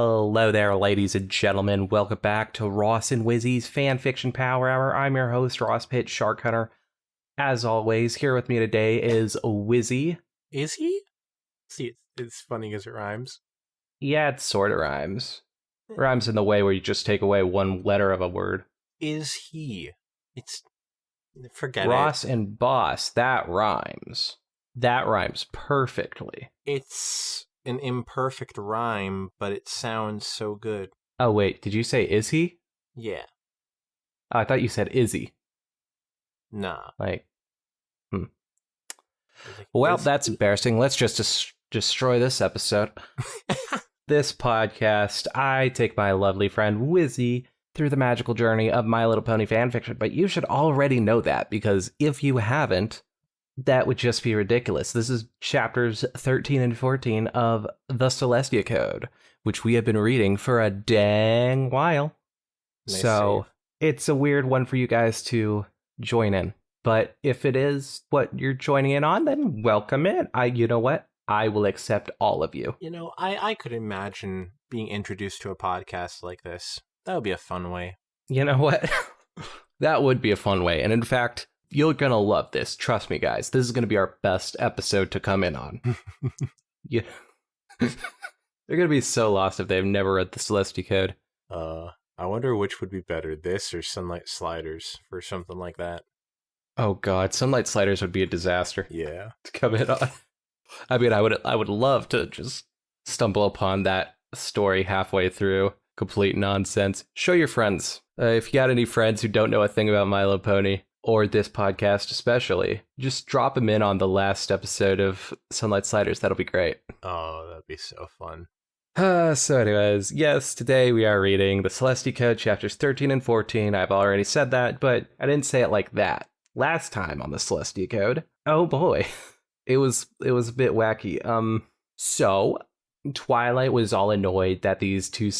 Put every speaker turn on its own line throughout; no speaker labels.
Hello there, ladies and gentlemen. Welcome back to Ross and Wizzy's Fanfiction Power Hour. I'm your host, Ross Pitt, Shark Hunter. As always, here with me today is Wizzy.
Is he? See, it's funny because it rhymes.
Yeah, it sort of rhymes. Rhymes in the way where you just take away one letter of a word.
Is he? Forget
Ross
it.
and Boss, that rhymes. That rhymes perfectly.
It's an imperfect rhyme, but it sounds so good.
Oh, wait, did you say is he?
Yeah.
Oh, I thought you said Izzy.
Nah.
Well, that's embarrassing. Let's just destroy this episode. This podcast, I take my lovely friend Wizzy through the magical journey of My Little Pony fanfiction, but you should already know that, because if you haven't, that would just be ridiculous. This is chapters 13 and 14 of the Celestia Code, which we have been reading for a dang while.
Nice
so
save.
It's a weird one for you guys to join in. But if it is what you're joining in on, then welcome in. You know what? I will accept all of you.
You know, I could imagine being introduced to a podcast like this. That would be a fun way.
You know what? That would be a fun way. And in fact, you're going to love this. Trust me, guys. This is going to be our best episode to come in on. Yeah. They're going to be so lost if they've never read the Celestia Code.
I wonder which would be better, this or Sunlight Sliders, for something like that.
Oh God, Sunlight Sliders would be a disaster.
Yeah.
To come in on. I mean, I would love to just stumble upon that story halfway through. Complete nonsense. Show your friends. If you got any friends who don't know a thing about My Little Pony, or this podcast especially, just drop them in on the last episode of Sunlight Sliders. That'll be great.
Oh, that'd be so fun.
So anyways, yes, today we are reading the Celestia Code chapters 13 and 14. I've already said that, but I didn't say it like that. Last time on the Celestia Code, oh boy, it was a bit wacky. So Twilight was all annoyed that these two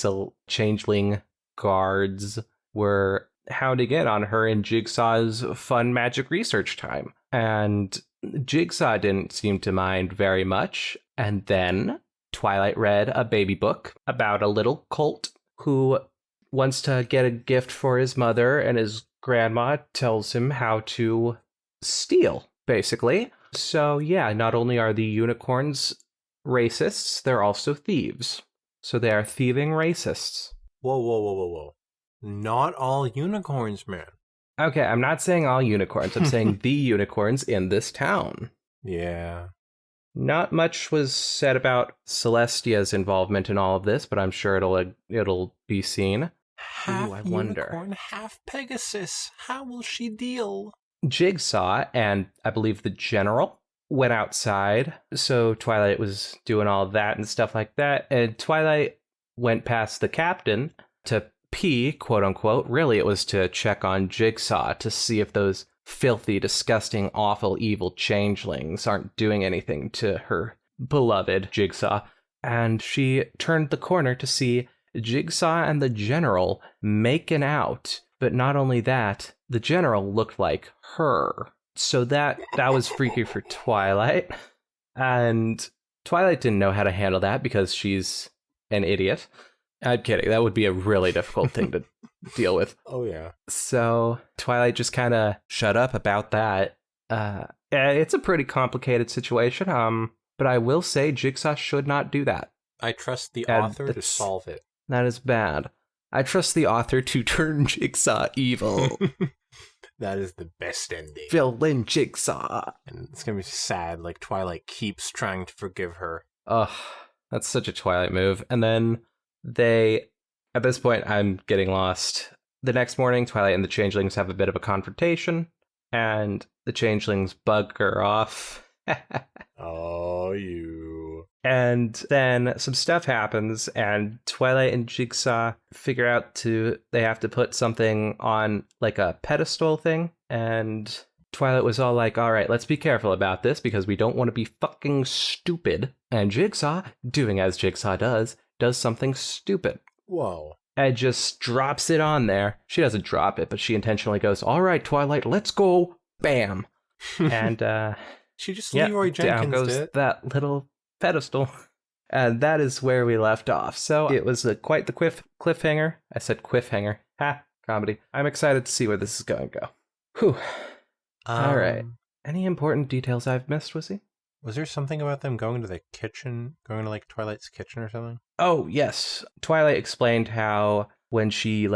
changeling guards were hounding in on her in Jigsaw's fun magic research time, and Jigsaw didn't seem to mind very much. And then Twilight read a baby book about a little colt who wants to get a gift for his mother, and his grandma tells him how to steal, basically. So yeah, not only are the unicorns racists, they're also thieves. So they are thieving racists.
Whoa. Not all unicorns, man.
Okay, I'm not saying all unicorns. I'm saying the unicorns in this town.
Yeah.
Not much was said about Celestia's involvement in all of this, but I'm sure it'll be seen.
Half
I wonder.
unicorn, half Pegasus. How will she deal?
Jigsaw and I believe the general went outside, so Twilight was doing all that and stuff like that, and Twilight went past the captain to pee, quote unquote. Really, it was to check on Jigsaw to see if those filthy, disgusting, awful, evil changelings aren't doing anything to her beloved Jigsaw. And she turned the corner to see Jigsaw and the general making out. But not only that, the general looked like her. So that was freaky for Twilight. And Twilight didn't know how to handle that because she's an idiot. I'm kidding. That would be a really difficult thing to deal with.
Oh, yeah.
So Twilight just kind of shut up about that. It's a pretty complicated situation. But I will say Jigsaw should not do that.
I trust the author to solve it.
That is bad. I trust the author to turn Jigsaw evil.
That is the best ending.
Villain Jigsaw.
And it's going to be sad, like Twilight keeps trying to forgive her.
Ugh, that's such a Twilight move. And then at this point, I'm getting lost. The next morning, Twilight and the changelings have a bit of a confrontation, and the changelings bug her off.
Oh, you.
And then some stuff happens, and Twilight and Jigsaw figure out they have to put something on like a pedestal thing, and Twilight was all like, all right, let's be careful about this because we don't want to be fucking stupid. And Jigsaw, doing as Jigsaw does something stupid.
Whoa.
And just drops it on there. She doesn't drop it, but she intentionally goes, all right, Twilight, let's go. Bam. And
she just Leroy Jenkins
down goes
did.
that little pedestal. And that is where we left off. So it was quite the cliffhanger. I said cliffhanger. Ha, comedy. I'm excited to see where this is going to go. Whew. All right. Any important details I've missed, Wissy?
Was there something about them going to the kitchen, going to like Twilight's kitchen or something?
Oh, yes. Twilight explained how when she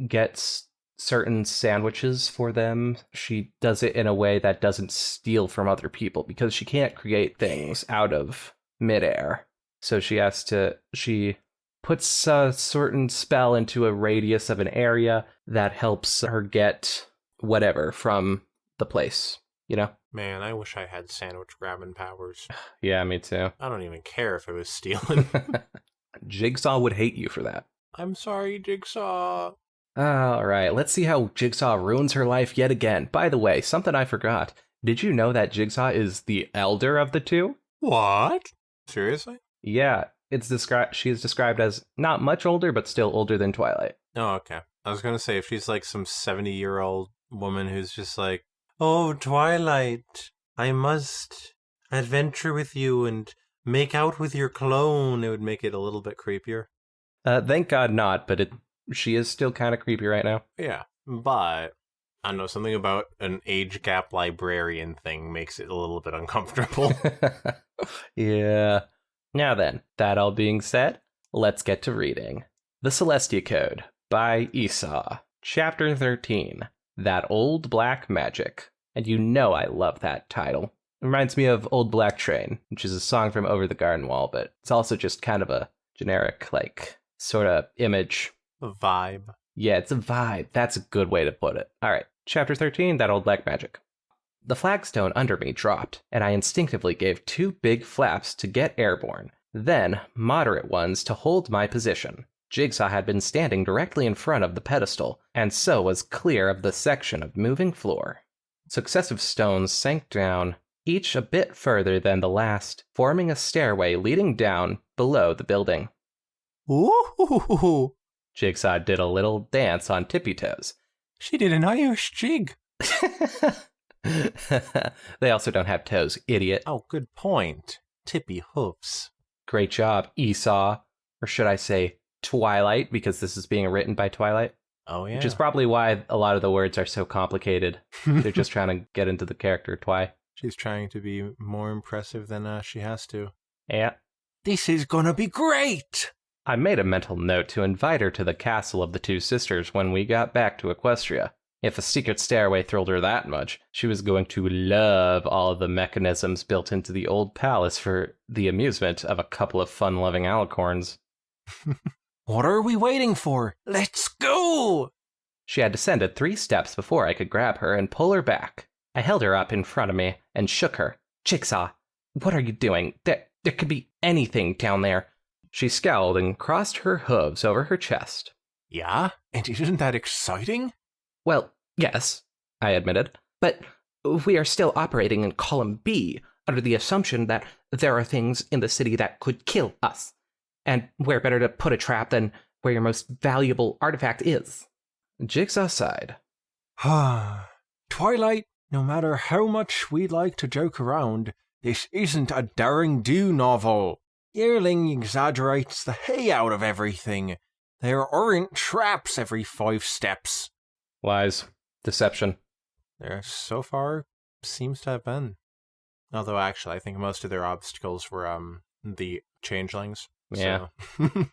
gets certain sandwiches for them, she does it in a way that doesn't steal from other people because she can't create things out of midair. So she puts a certain spell into a radius of an area that helps her get whatever from the place, you know?
Man, I wish I had sandwich grabbing powers.
Yeah, me too.
I don't even care if it was stealing.
Jigsaw would hate you for that.
I'm sorry, Jigsaw.
All right, let's see how Jigsaw ruins her life yet again. By the way, something I forgot. Did you know that Jigsaw is the elder of the two?
What? Seriously?
Yeah, she is described as not much older, but still older than Twilight.
Oh, okay. I was going to say, if she's like some 70-year-old woman who's just like, oh, Twilight, I must adventure with you and make out with your clone, it would make it a little bit creepier.
Thank God not, but she is still kind of creepy right now.
Yeah, but I don't know, something about an age gap librarian thing makes it a little bit uncomfortable.
Yeah. Now then, that all being said, let's get to reading. The Celestia Code by iisaw. Chapter 13. That Old Black Magic. And you know I love that title. It reminds me of Old Black Train, which is a song from Over the Garden Wall, but it's also just kind of a generic, sort of image.
A vibe.
Yeah, it's a vibe. That's a good way to put it. All right, Chapter 13, That Old Black Magic. The flagstone under me dropped, and I instinctively gave 2 big flaps to get airborne, then moderate ones to hold my position. Jigsaw had been standing directly in front of the pedestal, and so was clear of the section of moving floor. Successive stones sank down, each a bit further than the last, forming a stairway leading down below the building.
Ooh!
Jigsaw did a little dance on tippy toes.
She did an Irish jig.
They also don't have toes, idiot.
Oh, good point. Tippy hoofs.
Great job, iisaw. Or should I say Twilight, because this is being written by Twilight.
Oh, yeah.
Which is probably why a lot of the words are so complicated. They're just trying to get into the character Twi.
She's trying to be more impressive than she has to.
Yeah.
This is gonna be great!
I made a mental note to invite her to the castle of the 2 sisters when we got back to Equestria. If a secret stairway thrilled her that much, she was going to love all of the mechanisms built into the old palace for the amusement of a couple of fun-loving alicorns.
What are we waiting for? Let's go!
She had descended 3 steps before I could grab her and pull her back. I held her up in front of me and shook her. Jigsaw, what are you doing? There could be anything down there. She scowled and crossed her hooves over her chest.
Yeah? And isn't that exciting?
Well, yes, I admitted, but we are still operating in column B under the assumption that there are things in the city that could kill us. And where better to put a trap than where your most valuable artifact is? Jigsaw sighed.
Twilight, no matter how much we'd like to joke around, this isn't a daring do novel. Yearling exaggerates the hay out of everything. There aren't traps every 5 steps.
Lies. Deception.
There so far seems to have been. Although actually I think most of their obstacles were the changelings.
Yeah.
So.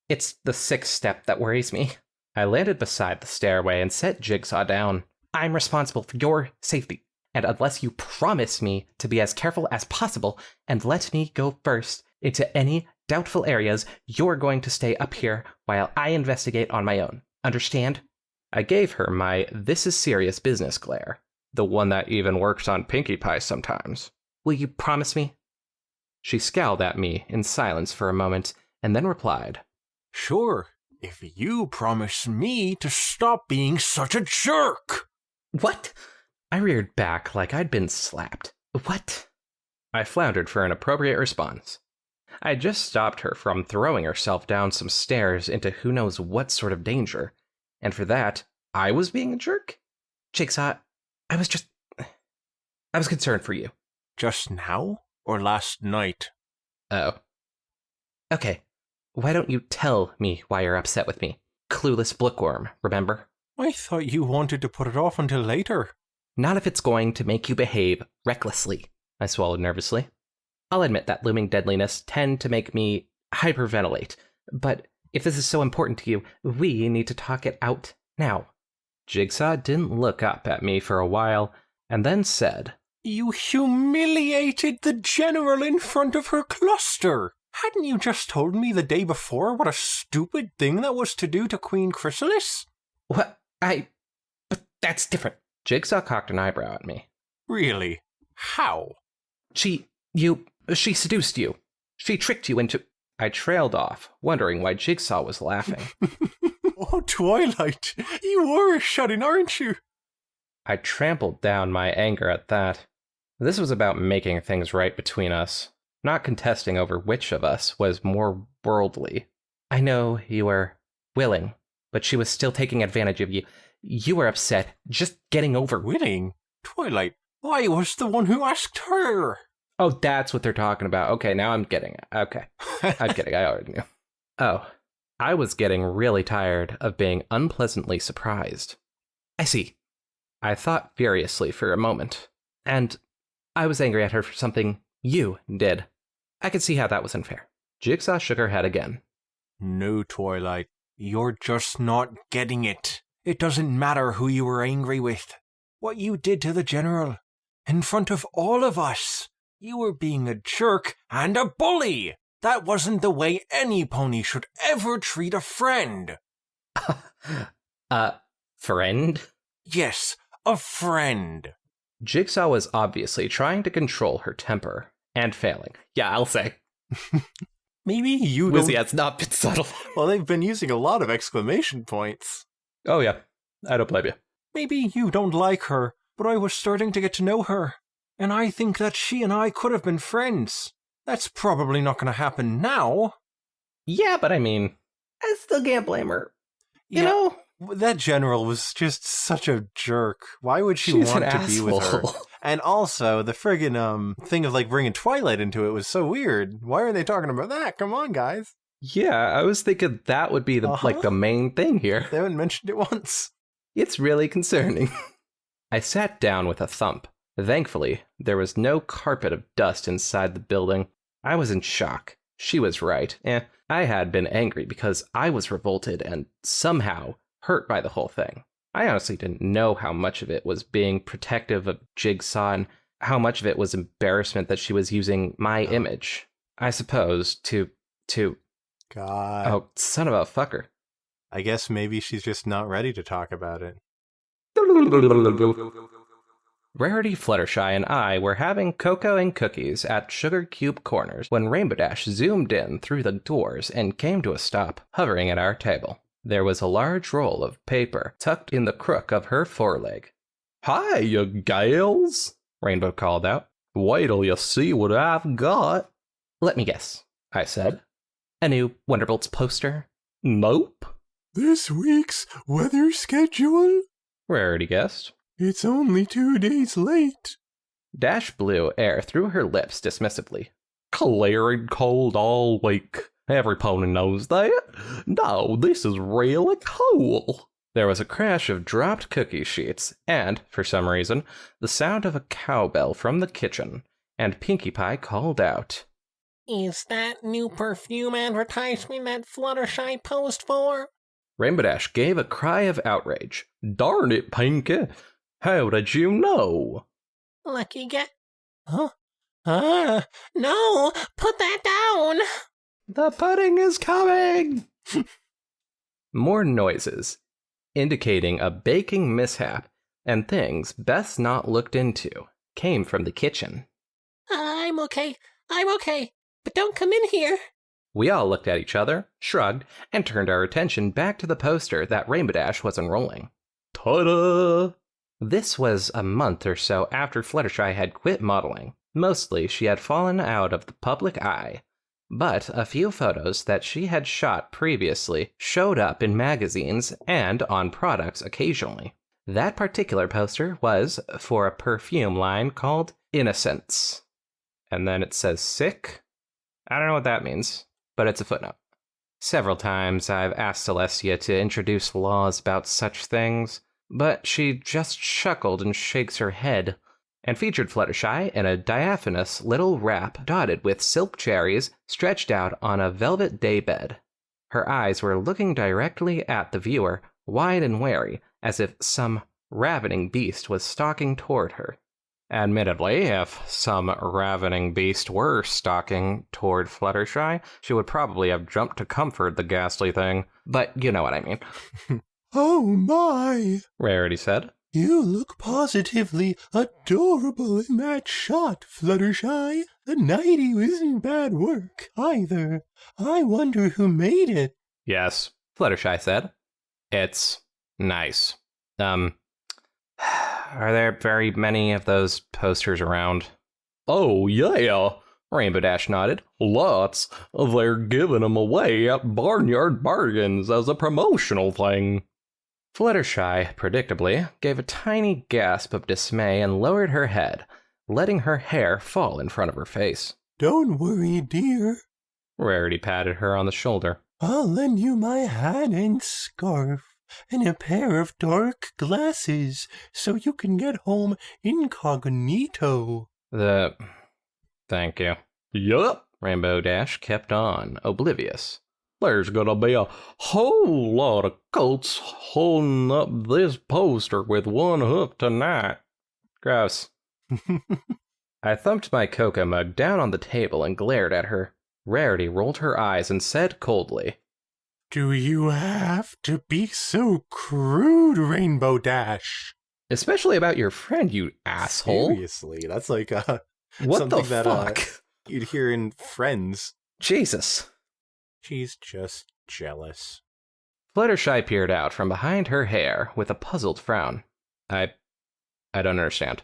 It's the 6th step that worries me. I landed beside the stairway and set Jigsaw down. I'm responsible for your safety, and unless you promise me to be as careful as possible and let me go first into any doubtful areas, you're going to stay up here while I investigate on my own. Understand? I gave her my "this is serious business" glare, the one that even works on Pinkie Pie sometimes. Will you promise me? She scowled at me in silence for a moment, and then replied,
Sure, if you promise me to stop being such a jerk.
What? I reared back like I'd been slapped. What? I floundered for an appropriate response. I had just stopped her from throwing herself down some stairs into who knows what sort of danger, and for that, I was being a jerk? Jigsaw, I was concerned for you.
Just now? Or last night?
Oh. Okay, why don't you tell me why you're upset with me? Clueless bookworm, remember?
I thought you wanted to put it off until later.
Not if it's going to make you behave recklessly, I swallowed nervously. I'll admit that looming deadliness tend to make me hyperventilate, but if this is so important to you, we need to talk it out now. Jigsaw didn't look up at me for a while, and then said,
You humiliated the general in front of her cluster. Hadn't you just told me the day before what a stupid thing that was to do to Queen Chrysalis?
What? But that's different. Jigsaw cocked an eyebrow at me.
Really? How?
She seduced you. She tricked you into... I trailed off, wondering why Jigsaw was laughing.
Oh, Twilight, you are shutting, aren't you?
I trampled down my anger at that. This was about making things right between us, not contesting over which of us was more worldly. I know you were willing, but she was still taking advantage of you. You were upset, just getting over...
Willing? Twilight, I was the one who asked her.
Oh, that's what they're talking about. Okay, now I'm getting it. Okay. I'm kidding, I already knew. Oh, I was getting really tired of being unpleasantly surprised. I see. I thought furiously for a moment, and I was angry at her for something you did. I could see how that was unfair. Jigsaw shook her head again.
No, Twilight, you're just not getting it. It doesn't matter who you were angry with. What you did to the general, in front of all of us. You were being a jerk and a bully. That wasn't the way any pony should ever treat a friend.
Friend?
Yes, a friend.
Jigsaw was obviously trying to control her temper, and failing. Yeah, I'll say.
Maybe you don't...
Wizzy has not been subtle.
Well, they've been using a lot of exclamation points.
Oh yeah, I don't blame you.
Maybe you don't like her, but I was starting to get to know her. And I think that she and I could have been friends. That's probably not going to happen now.
Yeah, but I mean, I still can't blame her. You
Yeah,
know?
That general was just such a jerk. Why would she
She's
want
an
to be with her?
asshole.
And also, the friggin' thing of like bringing Twilight into it was so weird. Why are they talking about that? Come on, guys.
Yeah, I was thinking that would be the main thing here.
They haven't mentioned it once.
It's really concerning. I sat down with a thump. Thankfully, there was no carpet of dust inside the building. I was in shock. She was right. I had been angry because I was revolted and somehow hurt by the whole thing. I honestly didn't know how much of it was being protective of Jigsaw and how much of it was embarrassment that she was using my image. I suppose to...
God.
Oh, son of a fucker.
I guess maybe she's just not ready to talk about it.
Rarity, Fluttershy, and I were having cocoa and cookies at Sugar Cube Corners when Rainbow Dash zoomed in through the doors and came to a stop, hovering at our table. There was a large roll of paper tucked in the crook of her foreleg. "Hi, you gals," Rainbow called out. "Wait till you see what I've got." "Let me guess," I said. "A new Wonderbolts poster?" "Nope."
This week's weather schedule?
Rarity guessed.
It's only 2 days late.
Dash blew air through her lips dismissively. "Clear and cold all week. Every pony knows that. No, this is really cool." There was a crash of dropped cookie sheets, and, for some reason, the sound of a cowbell from the kitchen, and Pinkie Pie called out,
"Is that new perfume advertisement that Fluttershy posed for?"
Rainbow Dash gave a cry of outrage. "Darn it, Pinkie! How did you know?"
Lucky get. Huh? No! Put that down!
"The pudding is coming!" More noises, indicating a baking mishap and things best not looked into, came from the kitchen.
I'm okay, but don't come in here.
We all looked at each other, shrugged, and turned our attention back to the poster that Rainbow Dash was unrolling. Ta-da! This was a month or so after Fluttershy had quit modeling. Mostly, she had fallen out of the public eye, but a few photos that she had shot previously showed up in magazines and on products occasionally. That particular poster was for a perfume line called Innocence. And then it says sick? I don't know what that means. but it's a footnote. Several times I've asked Celestia to introduce laws about such things, but she just chuckled and shakes her head, and featured Fluttershy in a diaphanous little wrap dotted with silk cherries stretched out on a velvet daybed. Her eyes were looking directly at the viewer, wide and wary, as if some ravening beast was stalking toward her. Admittedly, if some ravening beast were stalking toward Fluttershy, she would probably have jumped to comfort the ghastly thing. But you know what I mean.
Oh my!
Rarity said.
You look positively adorable in that shot, Fluttershy. The nightie isn't bad work, either. I wonder who made it.
Yes, Fluttershy said. It's nice. Are there very many of those posters around? Oh, yeah, Rainbow Dash nodded. Lots. They're giving them away at Barnyard Bargains as a promotional thing. Fluttershy, predictably, gave a tiny gasp of dismay and lowered her head, letting her hair fall in front of her face.
Don't worry, dear.
Rarity patted her on the shoulder.
I'll lend you my hat and scarf, and a pair of dark glasses, so you can get home incognito.
Thank you. Yup, Rainbow Dash kept on, oblivious. There's gonna be a whole lot of colts holding up this poster with one hoof tonight. Gross. I thumped my cocoa mug down on the table and glared at her. Rarity rolled her eyes and said coldly,
Do you have to be so crude, Rainbow Dash?
Especially about your friend, you asshole.
Seriously, that's like
What
something
the
that
fuck?
you'd hear in Friends.
Jesus.
She's just jealous.
Fluttershy peered out from behind her hair with a puzzled frown. I don't understand.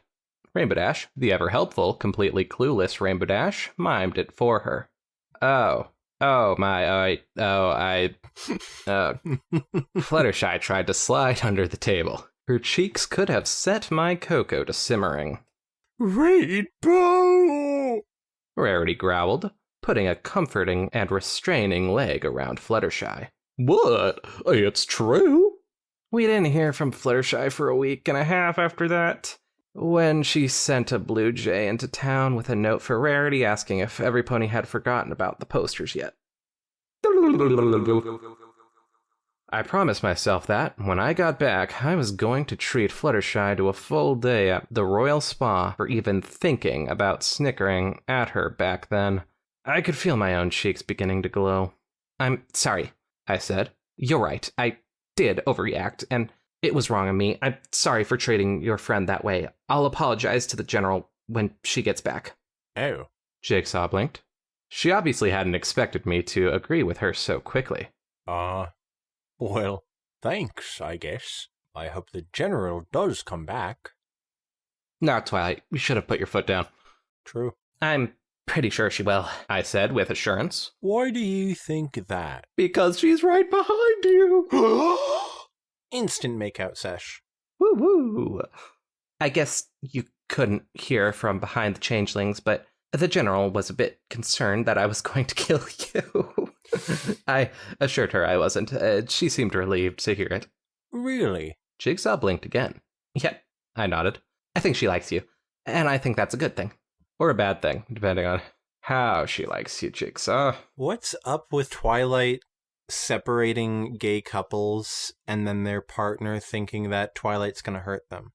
Rainbow Dash, the ever-helpful, completely clueless Rainbow Dash, mimed it for her. Fluttershy tried to slide under the table. Her cheeks could have set my cocoa to simmering.
Rainbow!
Rarity growled, putting a comforting and restraining leg around Fluttershy. What? It's true? We didn't hear from Fluttershy for a week and a half after that, when she sent a blue jay into town with a note for Rarity asking if every pony had forgotten about the posters yet. I promised myself that, when I got back, I was going to treat Fluttershy to a full day at the Royal Spa for even thinking about snickering at her back then. I could feel my own cheeks beginning to glow. I'm sorry, I said. You're right, I did overreact, and it was wrong of me. I'm sorry for treating your friend that way. I'll apologize to the General when she gets back.
Oh.
Jigsaw blinked. She obviously hadn't expected me to agree with her so quickly.
Well, thanks, I guess. I hope the General does come back.
No, Twilight, you should have put your foot down.
True.
I'm pretty sure she will, I said with assurance.
Why do you think that?
Because she's right behind you.
Instant makeout sesh.
Woo-woo. I guess you couldn't hear from behind the changelings, but the General was a bit concerned that I was going to kill you. I assured her I wasn't. She seemed relieved to hear it.
Really?
Jigsaw blinked again. Yep, I nodded. I think she likes you, and I think that's a good thing. Or a bad thing, depending on how she likes you, Jigsaw.
What's up with Twilight separating gay couples and then their partner thinking that Twilight's gonna hurt them?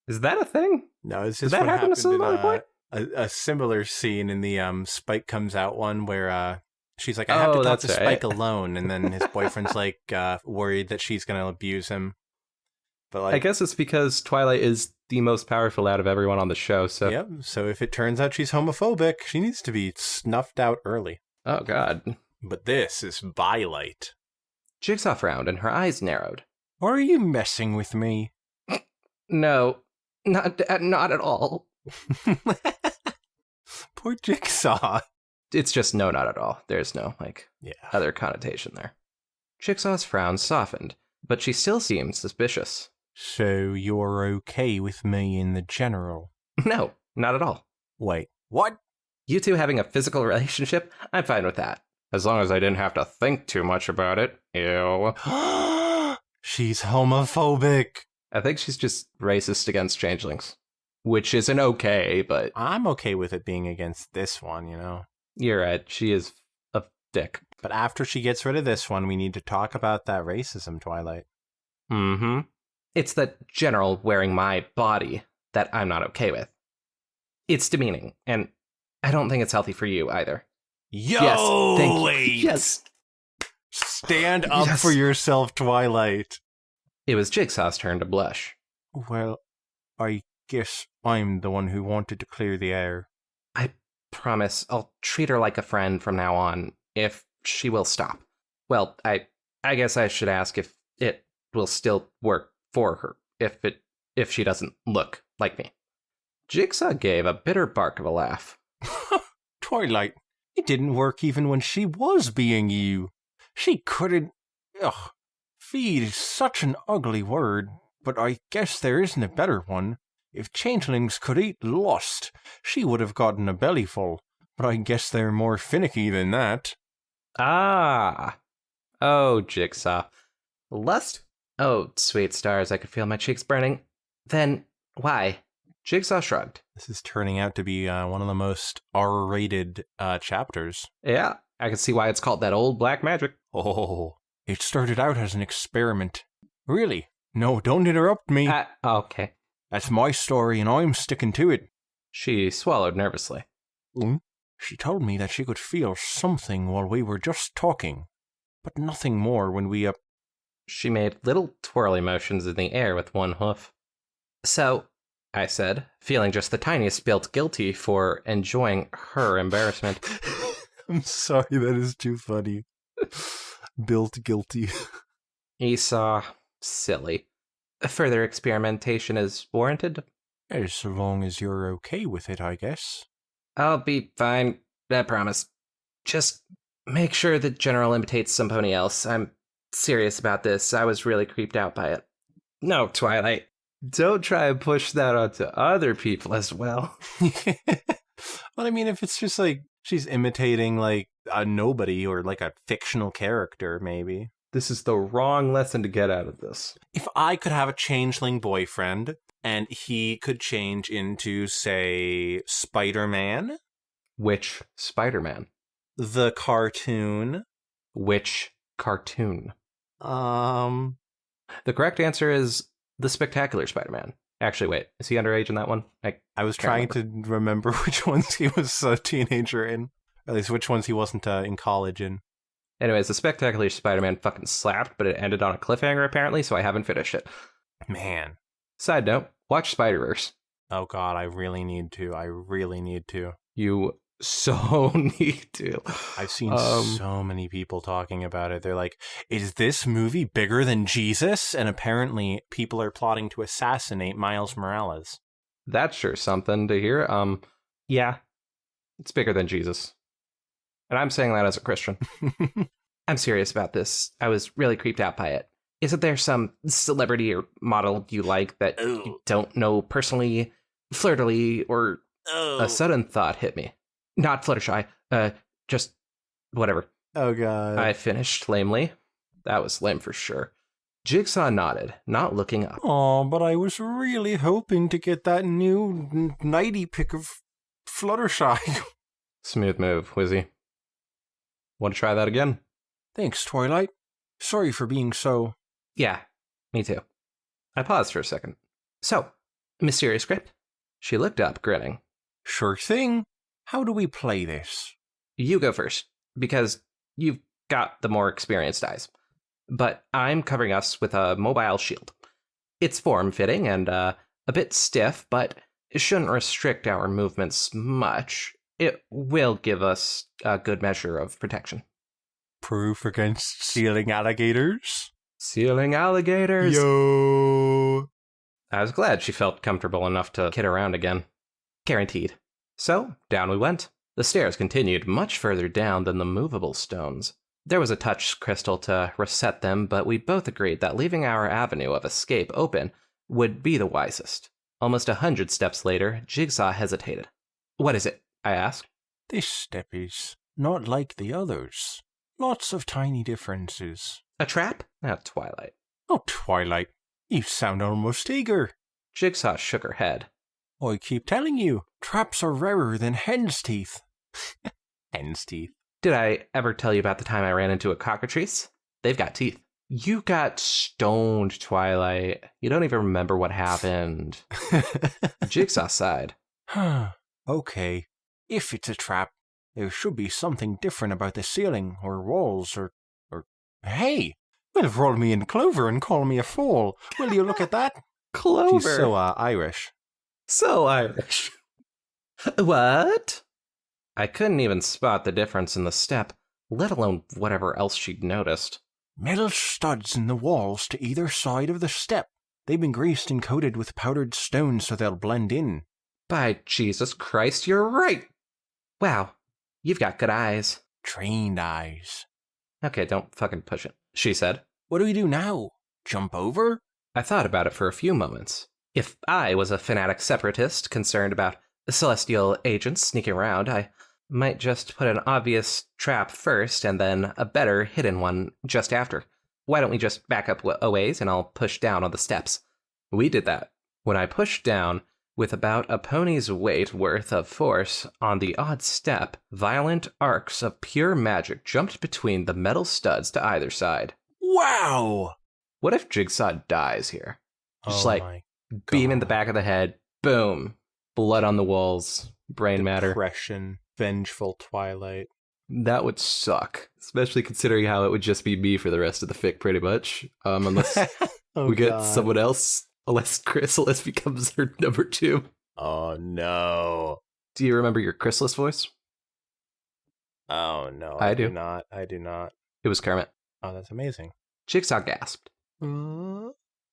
Is that a thing?
No, it's
Did
just
that
what
happen to
happened
some
in
other point?
a similar scene in the Spike Comes Out one where she's like, I have to talk to
that's
Spike
right.
alone, and then his boyfriend's like worried that she's gonna abuse him. But like,
I guess it's because Twilight is the most powerful out of everyone on the show, so...
Yep, so if it turns out she's homophobic, she needs to be snuffed out early.
Oh, God.
But this is Bylight.
Jigsaw frowned and her eyes narrowed.
Are you messing with me?
No, not at all.
Poor Jigsaw.
It's just no, not at all. There's no,
Yeah.
other connotation there. Jigsaw's frown softened, but she still seemed suspicious.
So you're okay with me in the General?
No, not at all.
Wait, what?
You two having a physical relationship? I'm fine with that. As long as I didn't have to think too much about it. Ew.
She's homophobic.
I think she's just racist against changelings. Which isn't okay, but
I'm okay with it being against this one, you know.
you're right. She is a dick.
But after she gets rid of this one, we need to talk about that racism, Twilight.
Mm-hmm. It's the general wearing my body that I'm not okay with. It's demeaning, and I don't think it's healthy for you either.
Yo,
Yes, thank you.
wait.
Yes.
Stand up
Yes.
for yourself, Twilight.
It was Jigsaw's turn to blush.
Well, I guess I'm the one who wanted to clear the air.
I promise I'll treat her like a friend from now on, if she will stop. Well, I guess I should ask if it will still work for her, if she doesn't look like me. Jigsaw gave a bitter bark of a laugh.
Twilight, it didn't work even when she was being you. She couldn't... Ugh. Feed is such an ugly word, but I guess there isn't a better one. If changelings could eat lust, she would have gotten a bellyful. But I guess they're more finicky than that.
Ah. Oh, Jigsaw. Lust? Oh, sweet stars, I could feel my cheeks burning. Then, why? Jigsaw shrugged.
This is turning out to be one of the most R-rated chapters.
Yeah, I can see why it's called that old black magic.
Oh, it started out as an experiment. Really? No, don't interrupt me.
Okay.
That's my story and I'm sticking to it.
She swallowed nervously.
She told me that she could feel something while we were just talking, but nothing more when we
She made little twirly motions in the air with one hoof. So, I said, feeling just the tiniest bit guilty for enjoying her embarrassment.
I'm sorry, that is too funny. Built guilty.
Iisaw, silly. Further experimentation is warranted?
As long as you're okay with it, I guess.
I'll be fine, I promise. Just make sure the General imitates somebody else. I'm serious about this. I was really creeped out by it. No, Twilight. Don't try and push that onto other people as well.
Well, I mean, if it's just like she's imitating like a nobody or like a fictional character, maybe.
This is the wrong lesson to get out of this.
If I could have a changeling boyfriend and he could change into, say, Spider-Man,
Which Spider-Man?
the cartoon,
Which cartoon?
um,
The correct answer is the Spectacular Spider-Man. Actually, wait, is he underage in that one?
I was trying to remember which ones he was a teenager in. At least which ones he wasn't in college in.
Anyways, the Spectacular Spider-Man fucking slapped, but it ended on a cliffhanger apparently, so I haven't finished it.
Man.
Side note, watch Spider-Verse.
Oh god, I really need to. I really need to.
You so need to.
I've seen so many people talking about it. They're like, is this movie bigger than Jesus? And apparently people are plotting to assassinate Miles Morales.
That's sure something to hear. Yeah, it's bigger than Jesus. And I'm saying that as a Christian. I'm serious about this. I was really creeped out by it. Isn't there some celebrity or model you like that you don't know personally, flirtily, or a sudden thought hit me? Not Fluttershy, just whatever.
Oh god.
I finished lamely. That was lame for sure. Jigsaw nodded, not looking up.
Oh, but I was really hoping to get that new nighty pick of Fluttershy.
Smooth move, Wizzy. Want to try that again?
Thanks, Twilight. Sorry for being so...
Yeah, me too. I paused for a second. So, mysterious script? She looked up, grinning.
Sure thing. How do we play this?
You go first, because you've got the more experienced eyes. But I'm covering us with a mobile shield. It's form-fitting and a bit stiff, but it shouldn't restrict our movements much. It will give us a good measure of protection.
Proof against stealing alligators?
Sealing alligators!
Yo!
I was glad she felt comfortable enough to kid around again. Guaranteed. So, down we went. The stairs continued much further down than the movable stones. There was a touch crystal to reset them, but we both agreed that leaving our avenue of escape open would be the wisest. Almost 100 steps later, Jigsaw hesitated. What is it? I asked.
This step is
not like the others. Lots of tiny differences.
A trap? Ah, Twilight.
Oh, Twilight, you sound almost eager.
Jigsaw shook her head.
I keep telling you, traps are rarer than hen's teeth. Hen's teeth.
Did I ever tell you about the time I ran into a cockatrice? They've got teeth. You got stoned, Twilight. You don't even remember what happened. Jigsaw sighed.
Okay, if it's a trap, there should be something different about the ceiling or walls or... Hey! Will roll me in clover and call me a fool. Will you look at that?
Clover.
She's so Irish.
So Irish. What? I couldn't even spot the difference in the step, let alone whatever else she'd noticed.
Metal studs in the walls to either side of the step. They've been greased and coated with powdered stone so they'll blend in.
By Jesus Christ, you're right! Wow, you've got good eyes.
Trained eyes.
Okay, don't fucking push it, she said.
What do we do now? Jump over?
I thought about it for a few moments. If I was a fanatic separatist concerned about celestial agents sneaking around, I might just put an obvious trap first and then a better hidden one just after. Why don't we just back up a ways and I'll push down on the steps? We did that. When I pushed down with about a pony's weight worth of force on the odd step, violent arcs of pure magic jumped between the metal studs to either side.
Wow!
What if Jigsaw dies here? Just
my
beam in the
God.
back of the head, boom, blood on the walls, brain matter.
Depression, vengeful Twilight.
That would suck, especially considering how it would just be me for the rest of the fic, pretty much. Unless we get someone else, unless Chrysalis becomes her number 2.
Oh no.
Do you remember your Chrysalis voice?
Oh no.
I do.
Not. I do not.
It was Kermit.
Oh, that's amazing.
Jigsaw gasped.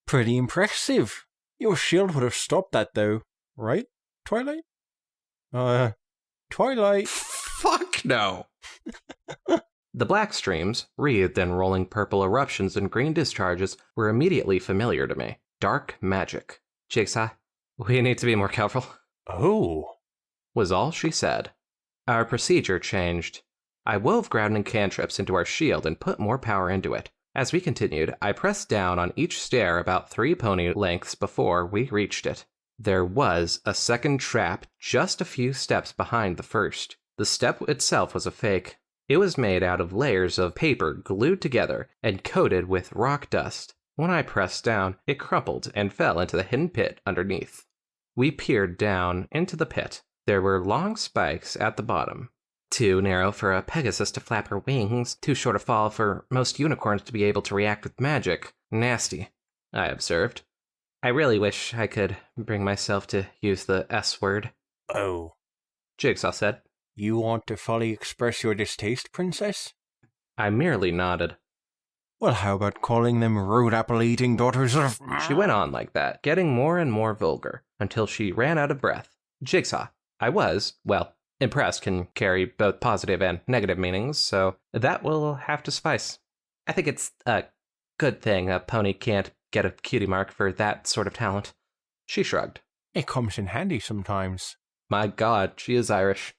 Pretty impressive. Your shield would have stopped that though, right, Twilight? Twilight.
Fuck no! The black streams, wreathed in rolling purple eruptions and green discharges, were immediately familiar to me. Dark magic. Jigsaw, we need to be more careful,
Oh.
was all she said. Our procedure changed. I wove grounding cantrips into our shield and put more power into it. As we continued, I pressed down on each stair about 3 pony lengths before we reached it. There was a second trap just a few steps behind the first. The step itself was a fake. It was made out of layers of paper glued together and coated with rock dust. When I pressed down, it crumpled and fell into the hidden pit underneath. We peered down into the pit. There were long spikes at the bottom. Too narrow for a Pegasus to flap her wings, too short a fall for most unicorns to be able to react with magic. Nasty, I observed. I really wish I could bring myself to use the S word,
Oh.
Jigsaw said.
You want to fully express your distaste, Princess?
I merely nodded.
Well, how about calling them road apple-eating daughters of...
She went on like that, getting more and more vulgar, until she ran out of breath. Jigsaw, I was, well, impressed can carry both positive and negative meanings, so that will have to suffice. I think it's a good thing a pony can't get a cutie mark for that sort of talent. She shrugged.
It comes in handy sometimes.
My God, she is Irish.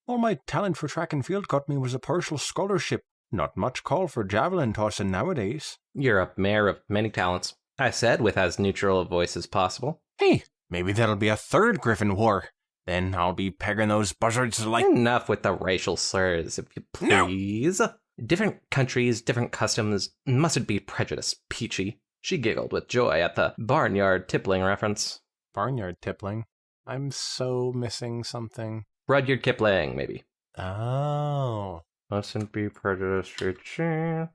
All my talent for track and field got me was a partial scholarship. Not much call for javelin tossing nowadays.
You're a mare of many talents, I said with as neutral a voice as possible.
Hey, maybe that'll be a third Griffin War. Then I'll be pegging those buzzards like...
Enough with the racial slurs, if you please. No. Different countries, different customs, mustn't be prejudice, Peachy. She giggled with joy at the barnyard tippling reference.
Barnyard tippling. I'm so missing something.
Rudyard Kipling, maybe.
Oh.
Mustn't be prejudiced, Peachy.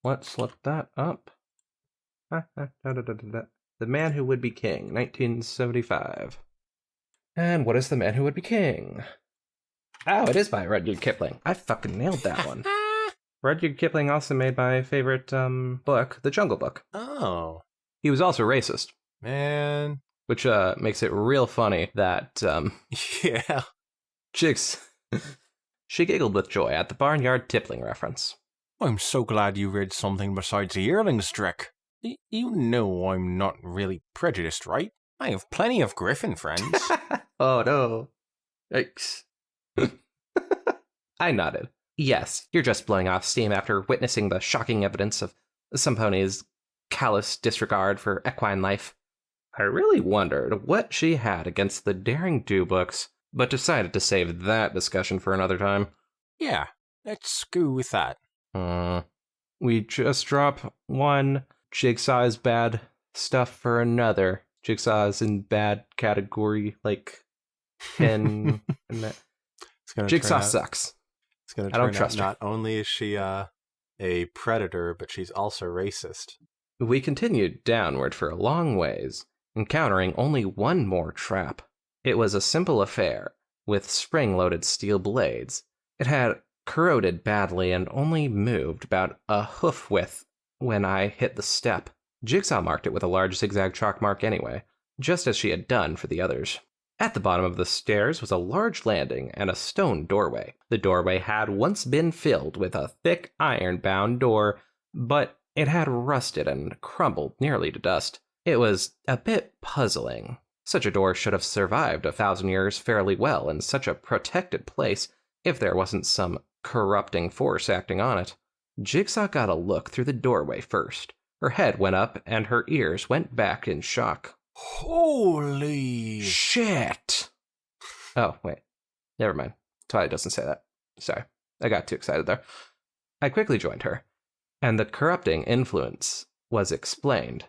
Let's look that up. The Man Who Would Be King, 1975. And what is The Man Who Would Be King? Oh, it is by Rudyard Kipling. I fucking nailed that one. Rudyard Kipling also made my favorite book, The Jungle Book.
Oh.
He was also racist,
Man.
which makes it real funny that
Yeah.
Jigs. She giggled with joy at the barnyard tippling reference.
I'm so glad you read something besides the Yearlings, Drek. You know I'm not really prejudiced, right? I have plenty of Griffin friends.
Oh no. Yikes. I nodded. Yes, you're just blowing off steam after witnessing the shocking evidence of some pony's callous disregard for equine life. I really wondered what she had against the Daring Do books, but decided to save that discussion for another time.
Yeah, let's go with that.
We just drop one. Jigsaw is bad stuff for another. Jigsaw is in bad category, like in that. Jigsaw sucks.
It's going to
I don't
turn out
trust her.
not only is she a predator, but she's also racist.
We continued downward for a long ways, encountering only one more trap. It was a simple affair, with spring-loaded steel blades. It had corroded badly and only moved about a hoof width when I hit the step. Jigsaw marked it with a large zigzag chalk mark anyway, just as she had done for the others. At the bottom of the stairs was a large landing and a stone doorway. The doorway had once been filled with a thick iron-bound door, but it had rusted and crumbled nearly to dust. It was a bit puzzling. Such a door should have survived 1,000 years fairly well in such a protected place if there wasn't some corrupting force acting on it. Jigsaw got a look through the doorway first. Her head went up and her ears went back in shock.
Holy
Shit! Oh, wait. Never mind. Twilight doesn't say that. Sorry. I got too excited there. I quickly joined her, and the corrupting influence was explained.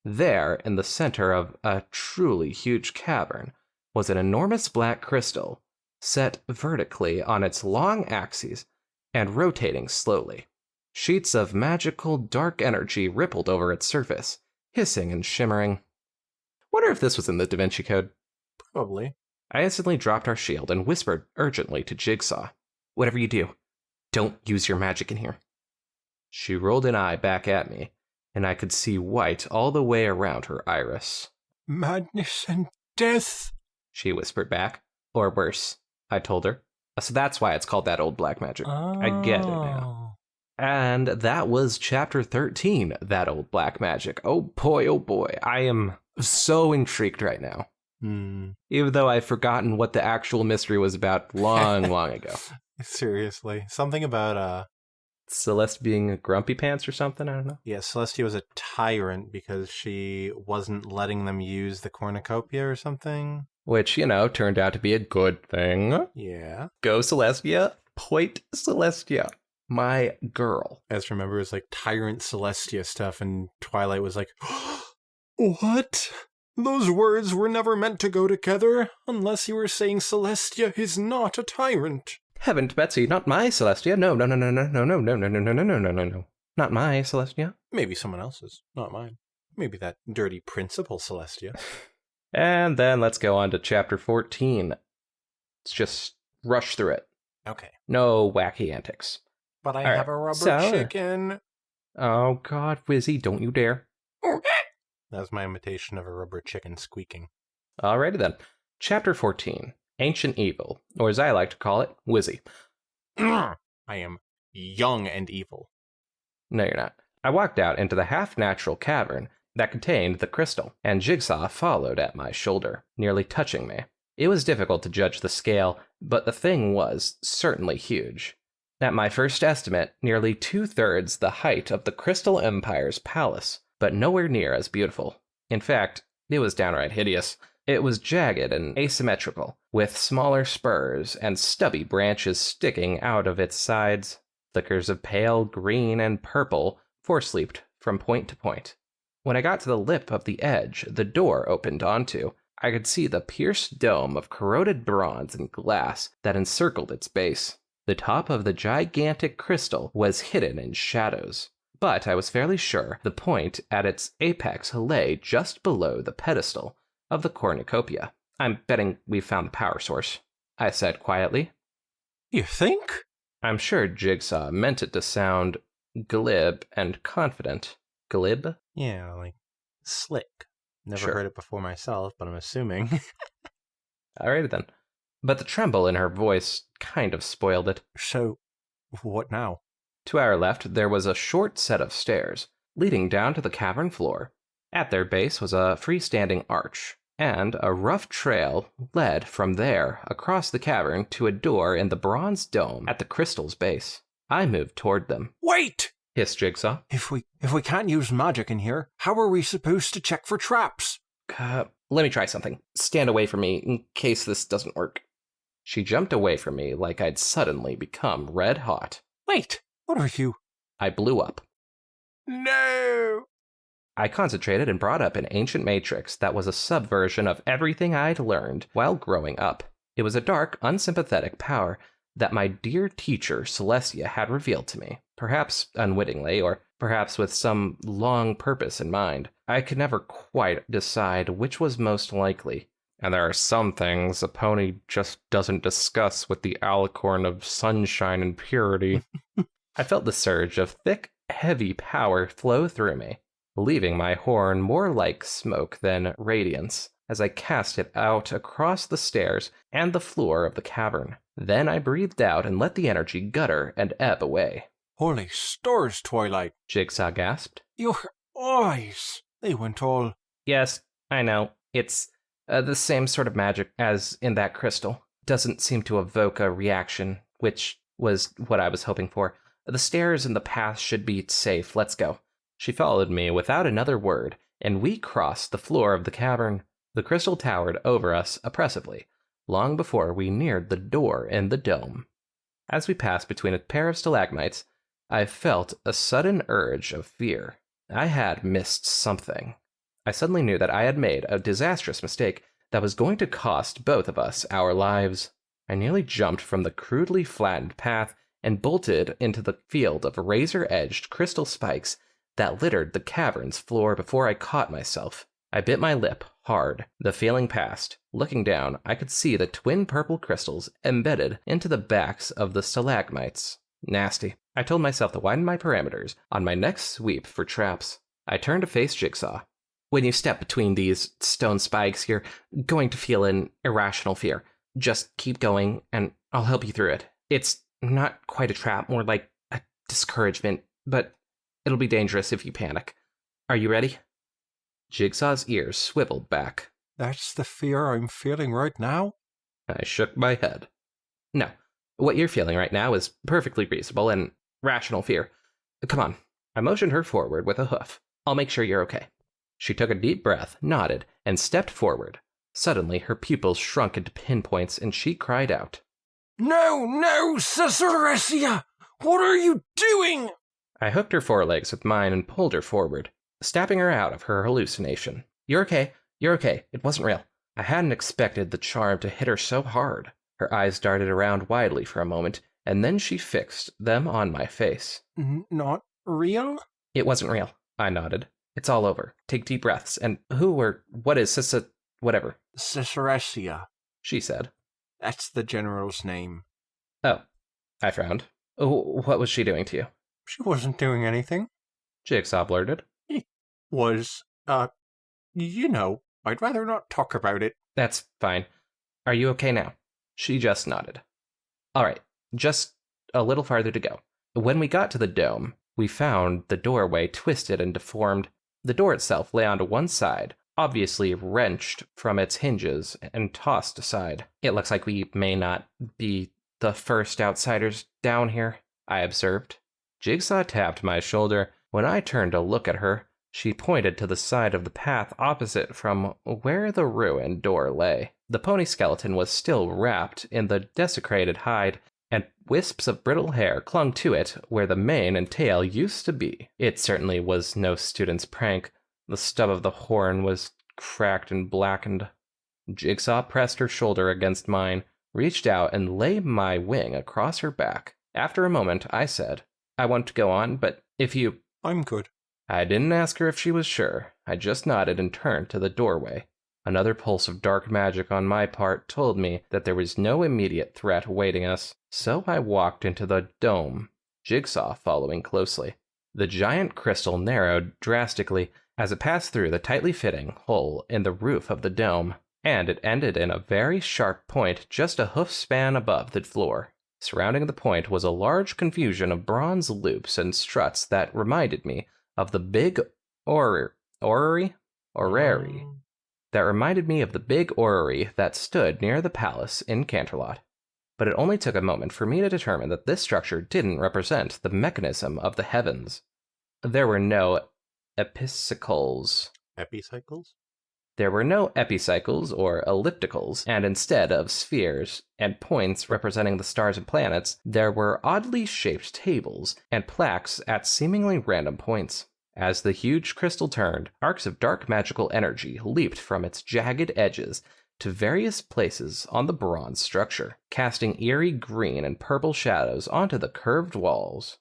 There, in the center of a truly huge cavern, was an enormous black crystal, set vertically on its long axes and rotating slowly. Sheets of magical dark energy rippled over its surface, hissing and shimmering. Wonder if this was in the Da Vinci Code.
Probably.
I instantly dropped our shield and whispered urgently to Jigsaw, "Whatever you do, don't use your magic in here." She rolled an eye back at me, and I could see white all the way around her iris.
madness and death.
She whispered back. Or worse, I told her. So that's why it's called that old black magic. I get it now. And that was chapter 13, That Old Black Magic. Oh boy, I am so intrigued right now. Even though I've forgotten what the actual mystery was about long ago.
Seriously. Something about,
Celeste being a grumpy pants or something? I don't know.
yeah, Celestia was a tyrant because she wasn't letting them use the cornucopia or something.
Which, turned out to be a good thing.
Yeah.
Go Celestia. Point Celestia. My girl.
As remember, it was like Tyrant Celestia stuff, and Twilight was like, what? Those words were never meant to go together, unless you were saying Celestia is not a tyrant.
Heaven to Betsy, not my Celestia. No. Not my Celestia.
Maybe someone else's, not mine. Maybe that dirty principal Celestia.
And then let's go on to chapter 14. Let's just rush through it.
Okay.
No wacky antics.
But I
All
have
right,
a rubber
so-
chicken.
Oh God, Wizzy, don't you dare.
That was my imitation of a rubber chicken squeaking.
Alrighty then. Chapter 14. Ancient Evil, or as I like to call it, Wizzy.
I am young and evil.
No, you're not. I walked out into the half-natural cavern that contained the crystal, and Jigsaw followed at my shoulder, nearly touching me. It was difficult to judge the scale, but the thing was certainly huge. At my first estimate, nearly 2/3 the height of the Crystal Empire's palace, but nowhere near as beautiful. In fact, it was downright hideous. It was jagged and asymmetrical, with smaller spurs and stubby branches sticking out of its sides. Flickers of pale green and purple force-leaped from point to point. When I got to the lip of the edge the door opened onto, I could see the pierced dome of corroded bronze and glass that encircled its base. The top of the gigantic crystal was hidden in shadows, but I was fairly sure the point at its apex lay just below the pedestal of the cornucopia. "I'm betting we found the power source," I said quietly.
You think?
I'm sure Jigsaw meant it to sound glib and confident. Glib?
Yeah, like slick. Never
Sure.
heard it before myself, but I'm assuming.
Alrighty then. But the tremble in her voice kind of spoiled it.
So, what now?
To our left, there was a short set of stairs, leading down to the cavern floor. At their base was a freestanding arch, and a rough trail led from there across the cavern to a door in the bronze dome at the crystal's base. I moved toward them.
Wait!
Hissed Jigsaw.
If we can't use magic in here, how are we supposed to check for traps?
Let me try something. Stand away from me in case this doesn't work. She jumped away from me like I'd suddenly become red hot.
Wait, what are you?
I blew up.
No!
I concentrated and brought up an ancient matrix that was a subversion of everything I'd learned while growing up. It was a dark, unsympathetic power that my dear teacher Celestia had revealed to me, perhaps unwittingly, or perhaps with some long purpose in mind. I could never quite decide which was most likely. And there are some things a pony just doesn't discuss with the alicorn of sunshine and purity. I felt the surge of thick, heavy power flow through me, leaving my horn more like smoke than radiance as I cast it out across the stairs and the floor of the cavern. Then I breathed out and let the energy gutter and ebb away.
Holy stars, Twilight.
Jigsaw gasped.
Your eyes, they went all...
Yes, I know. It's the same sort of magic as in that crystal. Doesn't seem to evoke a reaction, which was what I was hoping for. The stairs and the path should be safe. Let's go. She followed me without another word, and we crossed the floor of the cavern. The crystal towered over us oppressively, long before we neared the door in the dome. As we passed between a pair of stalagmites, I felt a sudden urge of fear. I had missed something. I suddenly knew that I had made a disastrous mistake that was going to cost both of us our lives. I nearly jumped from the crudely flattened path and bolted into the field of razor-edged crystal spikes that littered the cavern's floor before I caught myself. I bit my lip hard. The feeling passed. Looking down, I could see the twin purple crystals embedded into the backs of the stalagmites. Nasty. I told myself to widen my parameters on my next sweep for traps. I turned to face Jigsaw. When you step between these stone spikes, you're going to feel an irrational fear. Just keep going, and I'll help you through it. It's not quite a trap, more like a discouragement, but it'll be dangerous if you panic. Are you ready? Jigsaw's ears swiveled back.
That's the fear I'm feeling right now?
I shook my head. No, what you're feeling right now is perfectly reasonable and rational fear. Come on. I motioned her forward with a hoof. I'll make sure you're okay. She took a deep breath, nodded, and stepped forward. Suddenly, her pupils shrunk into pinpoints, and she cried out.
No, Celestia! What are you doing?
I hooked her forelegs with mine and pulled her forward, snapping her out of her hallucination. You're okay. It wasn't real. I hadn't expected the charm to hit her so hard. Her eyes darted around widely for a moment, and then she fixed them on my face.
Not real?
It wasn't real. I nodded. It's all over. Take deep breaths. And what is whatever?
Celestia,
She said.
That's the general's name.
Oh. I frowned. What was she doing to you?
She wasn't doing anything.
Jigsaw blurted.
Was, I'd rather not talk about it.
That's fine. Are you okay now? She just nodded. All right, just a little farther to go. When we got to the dome, we found the doorway twisted and deformed. The door itself lay onto one side, obviously wrenched from its hinges and tossed aside. It looks like we may not be the first outsiders down here, I observed. Jigsaw tapped my shoulder. When I turned to look at her, she pointed to the side of the path opposite from where the ruined door lay. The pony skeleton was still wrapped in the desecrated hide, and wisps of brittle hair clung to it where the mane and tail used to be. It certainly was no student's prank. The stub of the horn was cracked and blackened. Jigsaw pressed her shoulder against mine, reached out and laid my wing across her back. After a moment, I said, I want to go on, but if you...
I'm good.
I didn't ask her if she was sure. I just nodded and turned to the doorway. Another pulse of dark magic on my part told me that there was no immediate threat awaiting us, so I walked into the dome, Jigsaw following closely. The giant crystal narrowed drastically as it passed through the tightly fitting hole in the roof of the dome, and it ended in a very sharp point just a hoof span above the floor. Surrounding the point was a large confusion of bronze loops and struts that reminded me of the big orrery that reminded me of the big orrery that stood near the palace in Canterlot. But it only took a moment for me to determine that this structure didn't represent the mechanism of the heavens. There were no epicycles.
Epicycles?
There were no epicycles or ellipticals, and instead of spheres and points representing the stars and planets, there were oddly shaped tables and plaques at seemingly random points. As the huge crystal turned, arcs of dark magical energy leaped from its jagged edges to various places on the bronze structure, casting eerie green and purple shadows onto the curved walls.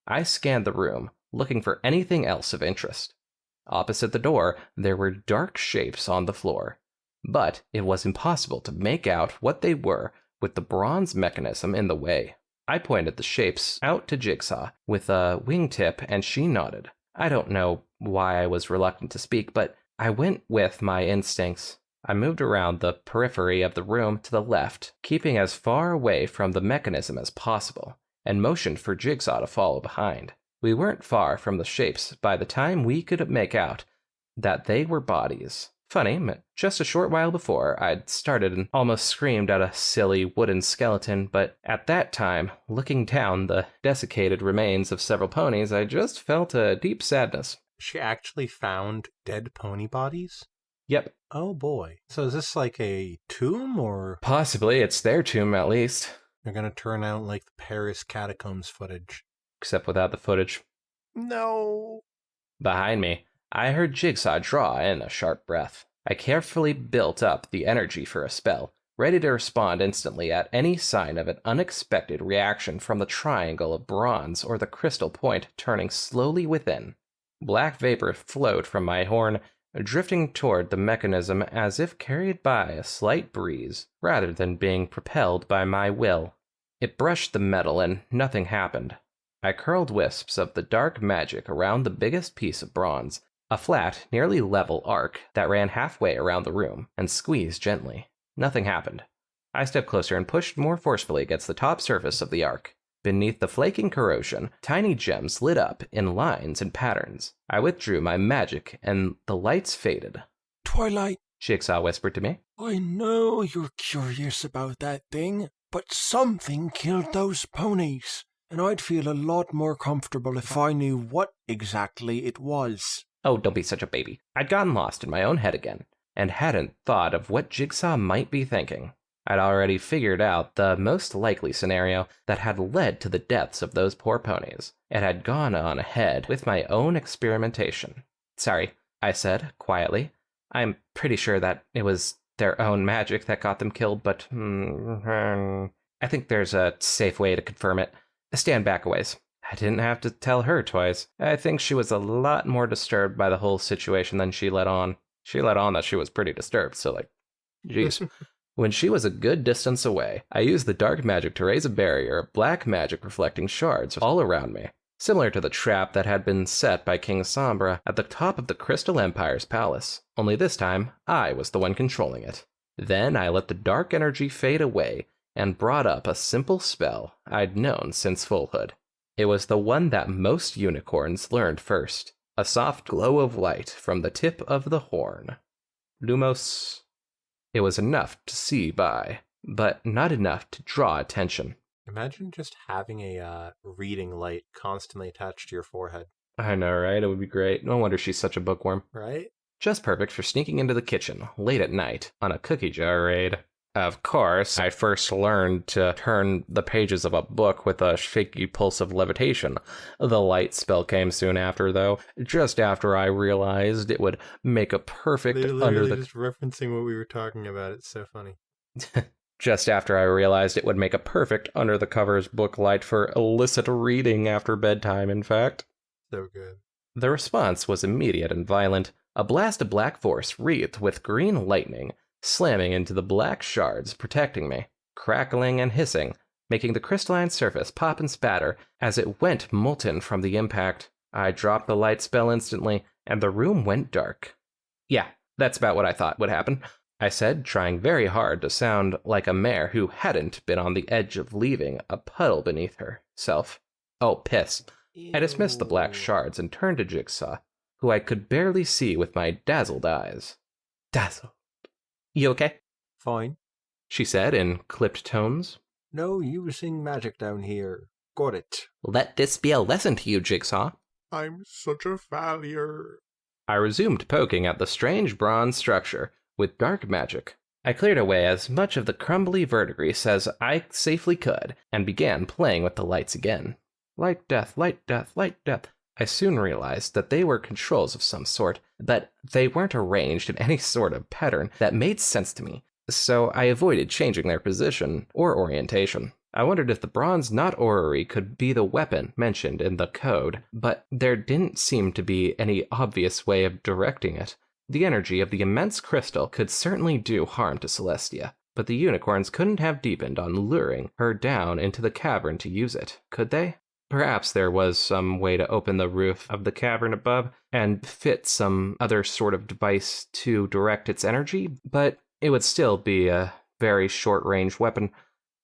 I scanned the room, looking for anything else of interest. Opposite the door, there were dark shapes on the floor, but it was impossible to make out what they were with the bronze mechanism in the way. I pointed the shapes out to Jigsaw with a wingtip, and she nodded. I don't know why I was reluctant to speak, but I went with my instincts. I moved around the periphery of the room to the left, keeping as far away from the mechanism as possible, and motioned for Jigsaw to follow behind. We weren't far from the shapes by the time we could make out that they were bodies. Funny, just a short while before, I'd started and almost screamed at a silly wooden skeleton, but at that time, looking down the desiccated remains of several ponies, I just felt a deep sadness.
She actually found dead pony bodies?
Yep.
Oh boy. So is this like a tomb, or
Possibly, it's their tomb at least.
they're gonna turn out like the Paris catacombs footage?
Except without the footage.
No.
Behind me, I heard Jigsaw draw in a sharp breath. I carefully built up the energy for a spell, ready to respond instantly at any sign of an unexpected reaction from the triangle of bronze or the crystal point turning slowly within. Black vapor flowed from my horn, drifting toward the mechanism as if carried by a slight breeze, rather than being propelled by my will. It brushed the metal and nothing happened. I curled wisps of the dark magic around the biggest piece of bronze, a flat, nearly level arc that ran halfway around the room, and squeezed gently. Nothing happened. I stepped closer and pushed more forcefully against the top surface of the arc. Beneath the flaking corrosion, tiny gems lit up in lines and patterns. I withdrew my magic, and the lights faded.
Twilight,
Jigsaw whispered to me.
I know you're curious about that thing, but something killed those ponies, and I'd feel a lot more comfortable if I knew what exactly it was.
Oh, don't be such a baby. I'd gotten lost in my own head again, and hadn't thought of what Jigsaw might be thinking. I'd already figured out the most likely scenario that had led to the deaths of those poor ponies, and had gone on ahead with my own experimentation. Sorry, I said, quietly. I'm pretty sure that it was their own magic that got them killed, but I think there's a safe way to confirm it. Stand back a ways. I didn't have to tell her twice. I think she was a lot more disturbed by the whole situation than she let on. She let on that she was pretty disturbed, so geez. When she was a good distance away, I used the dark magic to raise a barrier of black magic reflecting shards all around me, similar to the trap that had been set by King Sombra at the top of the Crystal Empire's palace, only this time I was the one controlling it. Then I let the dark energy fade away and brought up a simple spell I'd known since foalhood. It was the one that most unicorns learned first, a soft glow of light from the tip of the horn. Lumos. It was enough to see by, but not enough to draw attention.
Imagine just having a reading light constantly attached to your forehead.
I know, right? It would be great. No wonder she's such a bookworm.
Right?
Just perfect for sneaking into the kitchen late at night on a cookie jar raid. Of course, I first learned to turn the pages of a book with a shaky pulse of levitation. The light spell came soon after, though, just after I realized it would make a perfect under the...
just referencing what we were talking about. It's so funny.
Just after I realized it would make a perfect under-the-covers book light for illicit reading after bedtime, in fact.
So good.
The response was immediate and violent. A blast of black force wreathed with green lightning, slamming into the black shards protecting me, crackling and hissing, making the crystalline surface pop and spatter as it went molten from the impact. I dropped the light spell instantly, and the room went dark. Yeah, that's about what I thought would happen, I said, trying very hard to sound like a mare who hadn't been on the edge of leaving a puddle beneath herself. Oh, piss. I dismissed the black shards and turned to Jigsaw, who I could barely see with my dazzled eyes. Dazzle. You okay?
Fine.
She said in clipped tones.
No using magic down here. Got it.
Let this be a lesson to you, Jigsaw.
I'm such a failure.
I resumed poking at the strange bronze structure with dark magic. I cleared away as much of the crumbly verdigris as I safely could and began playing with the lights again. Light death, light death, light death. I soon realized that they were controls of some sort, but they weren't arranged in any sort of pattern that made sense to me, so I avoided changing their position or orientation. I wondered if the bronze knot orrery could be the weapon mentioned in the code, but there didn't seem to be any obvious way of directing it. The energy of the immense crystal could certainly do harm to Celestia, but the unicorns couldn't have deepened on luring her down into the cavern to use it, could they? Perhaps there was some way to open the roof of the cavern above and fit some other sort of device to direct its energy, but it would still be a very short-range weapon.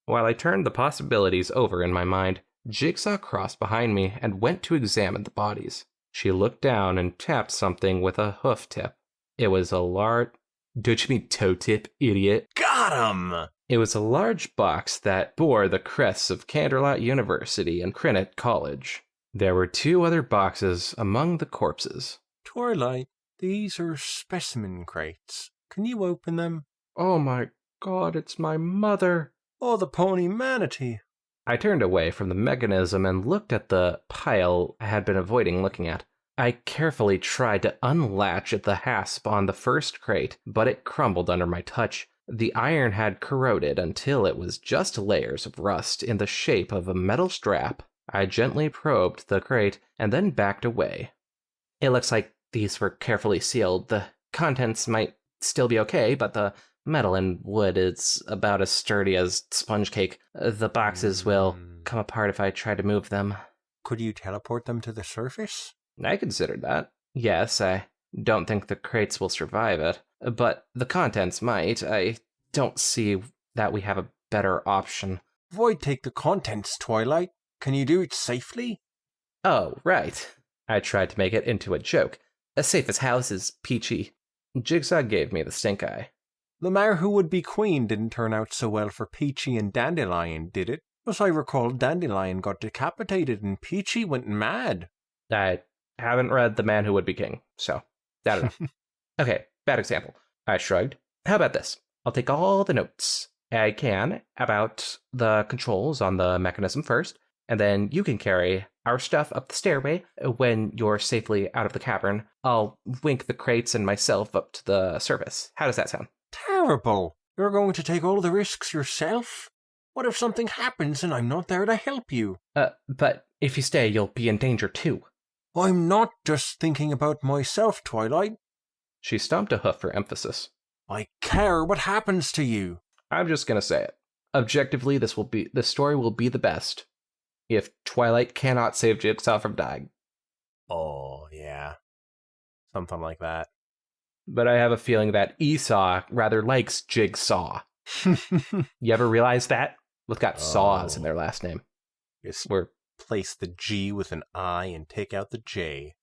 While I turned the possibilities over in my mind, Jigsaw crossed behind me and went to examine the bodies. She looked down and tapped something with a hoof tip. It was a large... Don't you mean toe tip, idiot?
Got him!
It was a large box that bore the crests of Canterlot University and Crinnet College. There were 2 other boxes among the corpses.
Twilight, these are specimen crates. Can you open them?
Oh my god, it's my mother.
Oh, the pony manatee.
I turned away from the mechanism and looked at the pile I had been avoiding looking at. I carefully tried to unlatch the hasp on the first crate, but it crumbled under my touch. The iron had corroded until it was just layers of rust in the shape of a metal strap. I gently probed the crate and then backed away. It looks like these were carefully sealed. The contents might still be okay, but the metal and wood is about as sturdy as sponge cake. The boxes will come apart if I try to move them.
Could you teleport them to the surface?
I considered that. Yes, I don't think the crates will survive it, but the contents might. I don't see that we have a better option.
Why take the contents, Twilight? Can you do it safely?
Oh, right. I tried to make it into a joke. As safe as houses, Peachy. Jigsaw gave me the stink eye.
The mare who would be queen didn't turn out so well for Peachy and Dandelion, did it? As I recall, Dandelion got decapitated and Peachy went mad.
I haven't read The Man Who Would Be King, so I don't know. Okay, bad example. I shrugged. How about this? I'll take all the notes I can about the controls on the mechanism first, and then you can carry our stuff up the stairway. When you're safely out of the cavern, I'll wink the crates and myself up to the surface. How does that sound?
Terrible! You're going to take all the risks yourself? What if something happens and I'm not there to help you?
But if you stay, you'll be in danger too.
I'm not just thinking about myself, Twilight.
She stomped a hoof for emphasis.
I care what happens to you.
I'm just gonna say it. Objectively, this story will be the best if Twilight cannot save Jigsaw from dying.
Oh, yeah. Something like that.
But I have a feeling that Esau rather likes Jigsaw. You ever realize that? Both got saws in their last name.
Just
We're
place the G with an I and take out the J.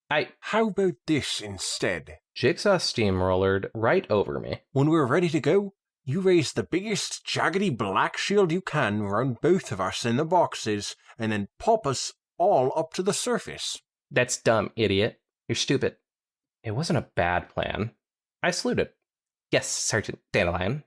I
How about this instead?
Jigsaw steamrollered right over me.
When we're ready to go, you raise the biggest jaggedy black shield you can around both of us in the boxes, and then pop us all up to the surface.
That's dumb, idiot. You're stupid. It wasn't a bad plan. I saluted. Yes, Sergeant Dandelion.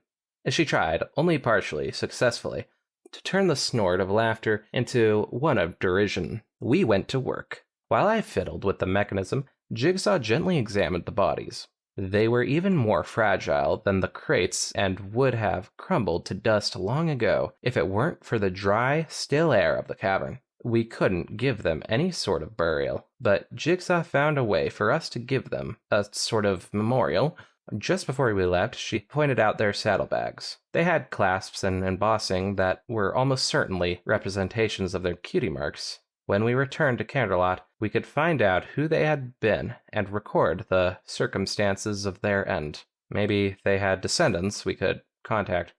She tried, only partially, successfully, to turn the snort of laughter into one of derision. We went to work. While I fiddled with the mechanism, Jigsaw gently examined the bodies. They were even more fragile than the crates and would have crumbled to dust long ago if it weren't for the dry, still air of the cavern. We couldn't give them any sort of burial, but Jigsaw found a way for us to give them a sort of memorial. Just before we left, she pointed out their saddlebags. They had clasps and embossing that were almost certainly representations of their cutie marks. When we returned to Canterlot, we could find out who they had been and record the circumstances of their end. Maybe they had descendants we could contact.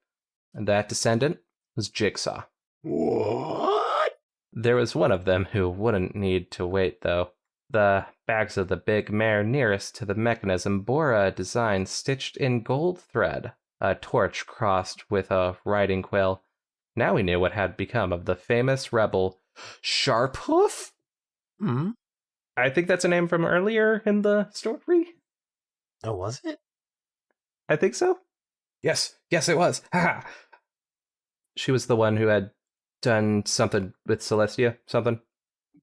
And that descendant was Jigsaw.
What?
There was one of them who wouldn't need to wait, though. The bags of the big mare nearest to the mechanism bore a design stitched in gold thread, a torch crossed with a riding quill. Now we knew what had become of the famous rebel Sharphoof?
Hmm.
I think that's a name from earlier in the story.
Oh, was it?
I think so. Yes, it was. Haha. She was the one who had done something with Celestia, something.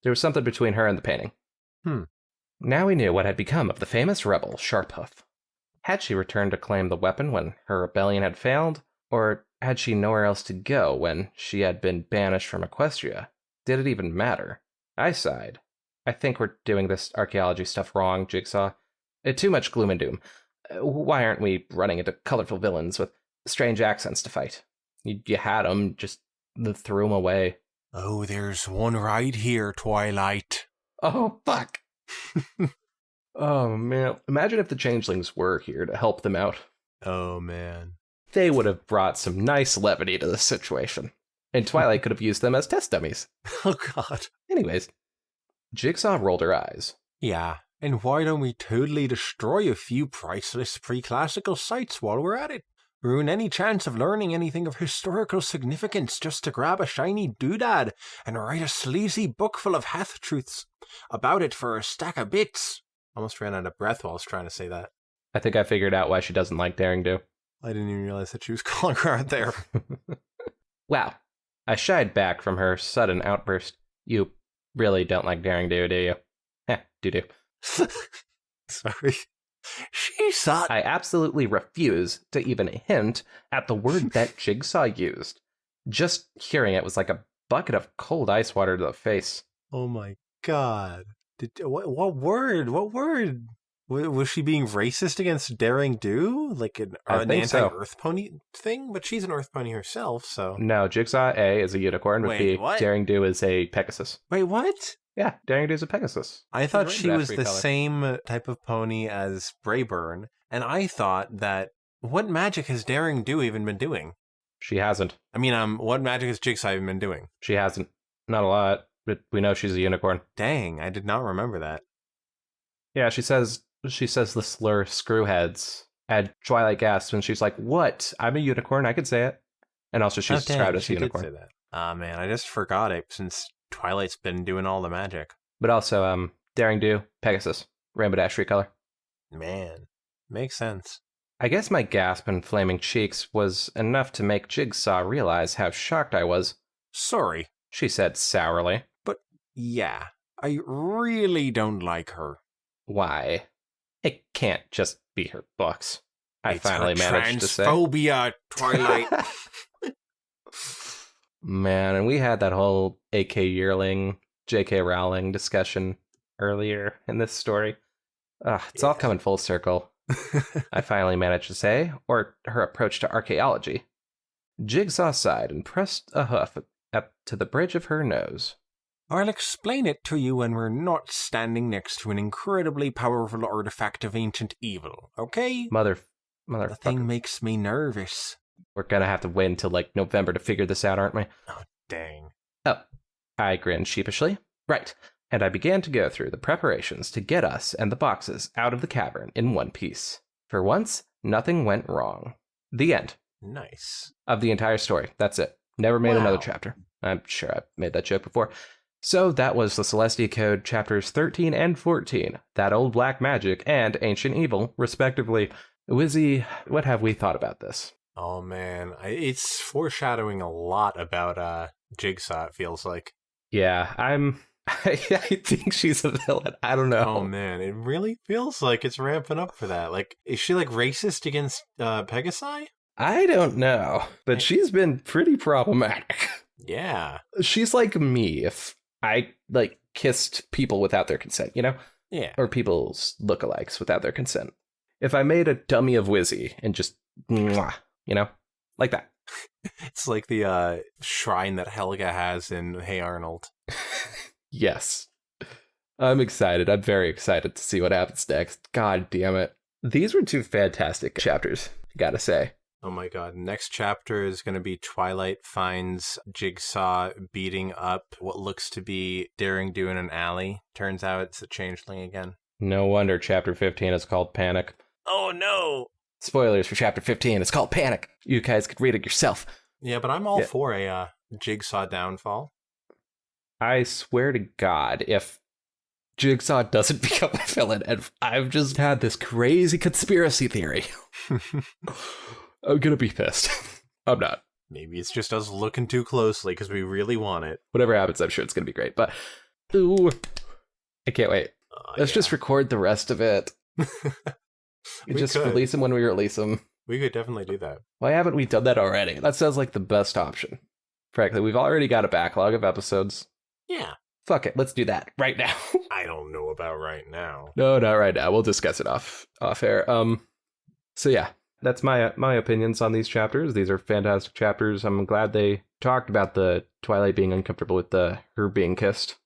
There was something between her and the painting. Now we knew what had become of the famous rebel, Sharphoof. Had she returned to claim the weapon when her rebellion had failed? Or had she nowhere else to go when she had been banished from Equestria? Did it even matter? I sighed. I think we're doing this archaeology stuff wrong, Jigsaw. Too much gloom and doom. Why aren't we running into colorful villains with strange accents to fight? You had them, just threw them away.
Oh, there's one right here, Twilight.
Oh, fuck. Oh, man. Imagine if the changelings were here to help them out.
Oh, man.
They would have brought some nice levity to this situation. And Twilight could have used them as test dummies.
Oh, God.
Anyways, Jigsaw rolled her eyes.
Yeah, and why don't we totally destroy a few priceless pre-classical sites while we're at it? Ruin any chance of learning anything of historical significance just to grab a shiny doodad and write a sleazy book full of half-truths about it for a stack of bits.
Almost ran out of breath while I was trying to say that.
I think I figured out why she doesn't like Daring Do.
I didn't even realize that she was calling her out there.
Wow. I shied back from her sudden outburst. You really don't like Daring Do, do you? Do.
Sorry.
She thought...
I absolutely refuse to even hint at the word that Jigsaw used. Just hearing it was like a bucket of cold ice water to the face.
Oh my God. What word? What word? Was she being racist against Daring Do? Like an anti-Earth Pony thing? But she's an Earth Pony herself, so...
No, Jigsaw A is a unicorn, but
Wait,
B,
what?
Daring Do is a Pegasus.
Wait, what?
Yeah, Daring Do is a Pegasus.
I thought
She's
she was
rainbow
the
color.
same type of pony as Brayburn, and I thought that... What magic has Daring Do even been doing?
She hasn't.
I mean, what magic has Jigsaw even been doing?
She hasn't. Not a lot, but we know she's a unicorn.
Dang, I did not remember that.
Yeah, she says the slur screwheads. And Twilight gasps and she's like, what? I'm a unicorn, I could say it. And also she's described as a
she did
unicorn.
say that. Ah, man, I just forgot it since Twilight's been doing all the magic.
But also, Daring Do, Pegasus, Rainbow Dash recolor.
Man, makes sense.
I guess my gasp and flaming cheeks was enough to make Jigsaw realize how shocked I was.
Sorry,
She said sourly.
yeah, I really don't like her.
Why? It can't just be her books. I
It's
finally
her
managed to say.
transphobia, Twilight.
Man, and we had that whole AK Yearling, JK Rowling discussion earlier in this story. It's all coming full circle. I finally managed to say, or her approach to archaeology. Jigsaw sighed and pressed a hoof up to the bridge of her nose.
I'll explain it to you when we're not standing next to an incredibly powerful artifact of ancient evil, okay? The
Motherfucker.
thing makes me nervous.
We're gonna have to wait until like November to figure this out, aren't we?
Oh, dang.
Oh, I grinned sheepishly. Right. And I began to go through the preparations to get us and the boxes out of the cavern in one piece. For once, nothing went wrong. The end
Nice.
of the entire story. That's it. Never made another
Wow.
chapter. I'm sure I've made that joke before. So that was the Celestia Code chapters 13 and 14, That Old Black Magic and Ancient Evil, respectively. Wizzy, what have we thought about this?
Oh, man. It's foreshadowing a lot about Jigsaw, it feels like.
Yeah, I think she's a villain. I don't know.
Oh, man. It really feels like it's ramping up for that. Like, is she, like, racist against Pegasi?
I don't know, but she's been pretty problematic.
Yeah.
She's like me if I, like, kissed people without their consent, you know?
Yeah.
Or people's lookalikes without their consent. If I made a dummy of Wizzy and just, mwah, you know? Like that.
It's like the shrine that Helga has in Hey Arnold.
Yes. I'm excited. I'm very excited to see what happens next. God damn it. These were two fantastic chapters, gotta say.
Oh my god. Next chapter is going to be Twilight finds Jigsaw beating up what looks to be Daring Do in an alley. Turns out it's a changeling again.
No wonder chapter 15 is called Panic.
Oh no!
Spoilers for chapter 15. It's called Panic. You guys could read it yourself.
Yeah, but I'm all for a Jigsaw downfall.
I swear to God, if Jigsaw doesn't become a villain, and I've just had this crazy conspiracy theory, I'm gonna be pissed. I'm not.
Maybe it's just us looking too closely because we really want it.
Whatever happens, I'm sure it's gonna be great. But, ooh, I can't wait. Let's just record the rest of it. Just release them when we release them.
We could definitely do that.
Why haven't we done that already? That sounds like the best option. Frankly, we've already got a backlog of episodes.
Yeah.
Fuck it, let's do that right now.
I don't know about right now.
No, not right now. We'll discuss it off air. So yeah, that's my opinions on these chapters. These are fantastic chapters. I'm glad they talked about the Twilight being uncomfortable with her being kissed.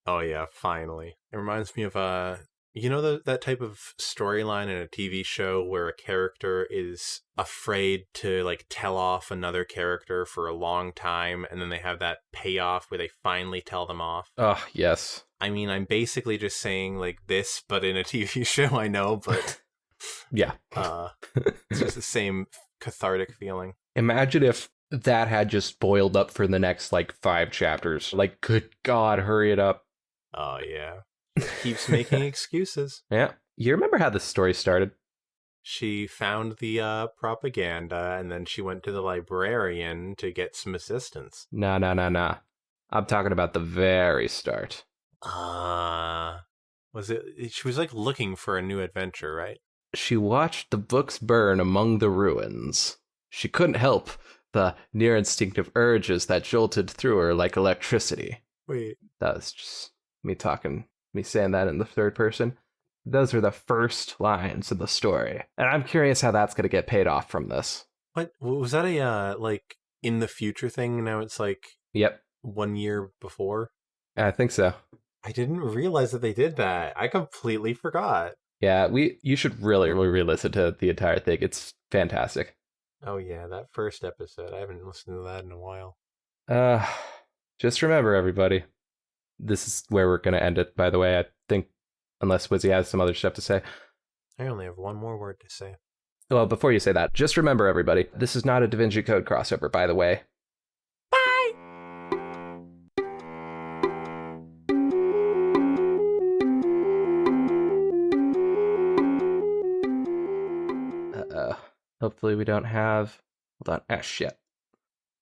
Oh yeah, finally. It reminds me of that type of storyline in a TV show where a character is afraid to like tell off another character for a long time, and then they have that payoff where they finally tell them off.
Oh, yes.
I mean, I'm basically just saying like this, but in a TV show, I know, but
yeah.
It's just the same cathartic feeling.
Imagine if that had just boiled up for the next like 5 chapters. Like, good God, hurry it up.
Oh yeah. Keeps making excuses.
Yeah. You remember how this story started?
She found the propaganda, and then she went to the librarian to get some assistance.
Nah. I'm talking about the very start.
Was it? She was like looking for a new adventure, right?
She watched the books burn among the ruins. She couldn't help the near instinctive urges that jolted through her like electricity.
Wait.
That was just me saying that in the third person. Those are the first lines of the story. And I'm curious how that's going to get paid off from this.
What? Was that a, like, in the future thing? Now it's like...
Yep.
1 year before?
I think so.
I didn't realize that they did that. I completely forgot.
Yeah, you should really re-listen to the entire thing. It's fantastic.
Oh yeah, that first episode. I haven't listened to that in a while.
Just remember, everybody. This is where we're going to end it, by the way. I think, unless Wizzy has some other stuff to say.
I only have one more word to say.
Well, before you say that, just remember, everybody, this is not a Da Vinci Code crossover, by the way.
Bye!
Uh-oh. Hopefully we don't have... Hold on. Ah, shit.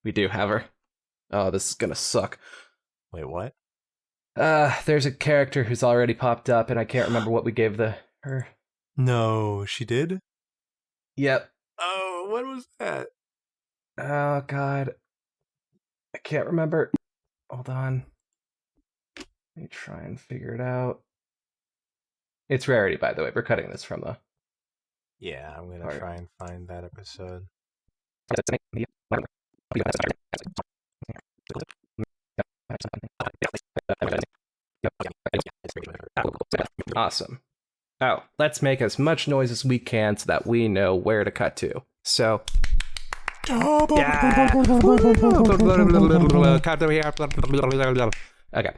We do have her. Oh, this is gonna suck.
Wait, what?
There's a character who's already popped up, and I can't remember what we gave her.
No, she did?
Yep.
Oh, what was that?
Oh, God. I can't remember. Hold on. Let me try and figure it out. It's Rarity, by the way. We're cutting this from the...
Yeah, I'm gonna try and find that episode.
Awesome. Oh, let's make as much noise as we can so that we know where to cut to. So... Yeah. Okay.